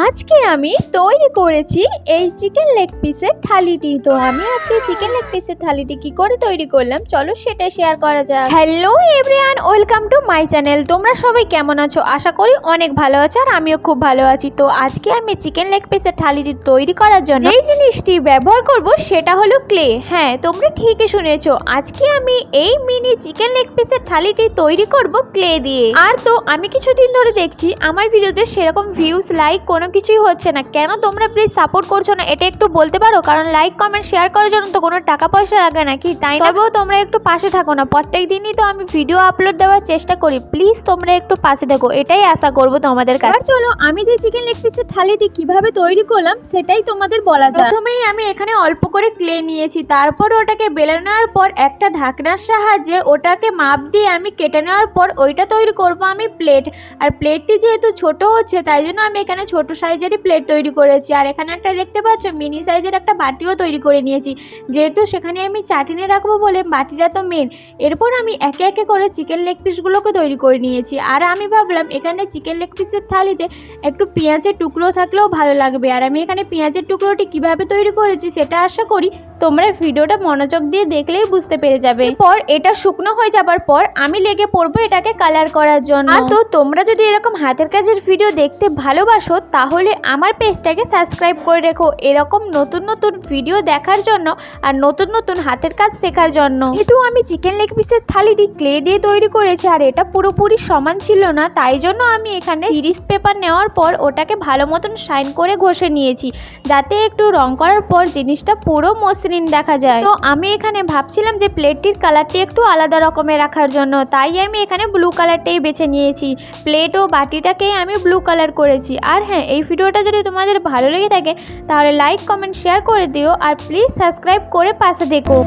আজকে আমি তৈরি করেছি এই চিকেন লেগ পিসের থালিটি। তো আমি আজকে চিকেন লেগ পিসের থালিটি কি করে তৈরি করলাম চলো সেটা শেয়ার করা যাক। Hello everyone, welcome to my channel. তোমরা সবাই কেমন আছো? আশা করি অনেক ভালো আছো আর আমিও খুব ভালো আছি। তো আজকে আমি চিকেন লেগ পিসের থালিটি তৈরি করার জন্য এই জিনিসটি ব্যবহার করব সেটা হলো ক্লে। হ্যাঁ, তোমরা ঠিকই শুনেছো, আজকে আমি এই মিনি চিকেন লেগ পিসের থালিটি তৈরি করব ক্লে দিয়ে। আর তো আমি কিছুদিন ধরে দেখছি আমার ভিডিওতে সেরকম ভিউজ লাইক কোনো কিছুই হচ্ছে না। কেন তোমরা প্লিজ সাপোর্ট করছো না এটা একটু বলতে পারো? কারণ লাইক কমেন্ট শেয়ার করার জন্য তো কোনো টাকা পয়সা লাগে নাকি, তাই না? তবেও তোমরা একটু পাশে থাকো না। প্রত্যেক দিনই তো আমি ভিডিও আপলোড দেওয়ার চেষ্টা করি, প্লিজ তোমরা একটু পাশে থাকো, এটাই আশা করবো তোমাদের কাছে। চলো আমি যে চিকেন লেগ পিসের থালিটি কিভাবে তৈরি করলাম সেটাই তোমাদের বলা যায়। প্রথমেই আমি এখানে অল্প করে ক্লে নিয়েছি, তারপর ওটাকে বেলে নেওয়ার পর একটা ঢাকনার সাহায্যে ওটাকে মাপ দিয়ে আমি কেটে নেওয়ার পর ওইটা তৈরি করব আমি প্লেট। আর প্লেটটি যেহেতু ছোট হচ্ছে তাই জন্য আমি এখানে ছোট সাইজেরই প্লেট তৈরি করেছি। আর এখানে একটা দেখতে পাচ্ছ মিনি সাইজের একটা বাটিও তৈরি করে নিয়েছি, যেহেতু সেখানে আমি চাটনি রাখবো বলে বাটিটা তো মেন। এরপর আমি একে একে করে চিকেন লেগ পিসগুলোকে তৈরি করে নিয়েছি। আর আমি ভাবলাম এখানে চিকেন লেগ পিসের থালিতে একটু পেঁয়াজের টুকরো থাকলেও ভালো লাগবে। আর আমি এখানে পেঁয়াজের টুকরোটি কিভাবে তৈরি করেছি সেটা আশা করি তোমরা ভিডিওটা মনোযোগ দিয়ে দেখলেই বুঝতে পেরে যাবে। এরপর এটা শুকনো হয়ে যাবার পর আমি লেগে পড়বো এটাকে কালার করার জন্য। আর তো তোমরা যদি এরকম হাতের কাজের ভিডিও দেখতে ভালোবাসো তাহলে আমার পেজটাকে সাবস্ক্রাইব করে রেখো এরকম নতুন নতুন ভিডিও দেখার জন্য আর নতুন নতুন হাতের কাজ শেখার জন্য। যেহেতু আমি চিকেন লেগ পিসের থালিটি ক্লে দিয়ে তৈরি করেছি আর এটা পুরোপুরি সমান ছিল না, তাই জন্য আমি এখানে সিরিজ পেপার নেওয়ার পর ওটাকে ভালো মতন শাইন করে ঘষে নিয়েছি, যাতে একটু রং করার পর জিনিসটা পুরো মসৃণ দেখা যায়। তো আমি এখানে ভাবছিলাম যে প্লেটটির কালারটি একটু আলাদা রকমের রাখার জন্য, তাই আমি এখানে ব্লু কালারটাই বেছে নিয়েছি। প্লেট ও বাটিটাকেই আমি ব্লু কালার করেছি। আর হ্যাঁ, এই ভিডিওটা যদি তোমাদের ভালো লেগে থাকে তাহলে লাইক কমেন্ট শেয়ার করে দিও আর প্লিজ সাবস্ক্রাইব করে পাশে দেখো।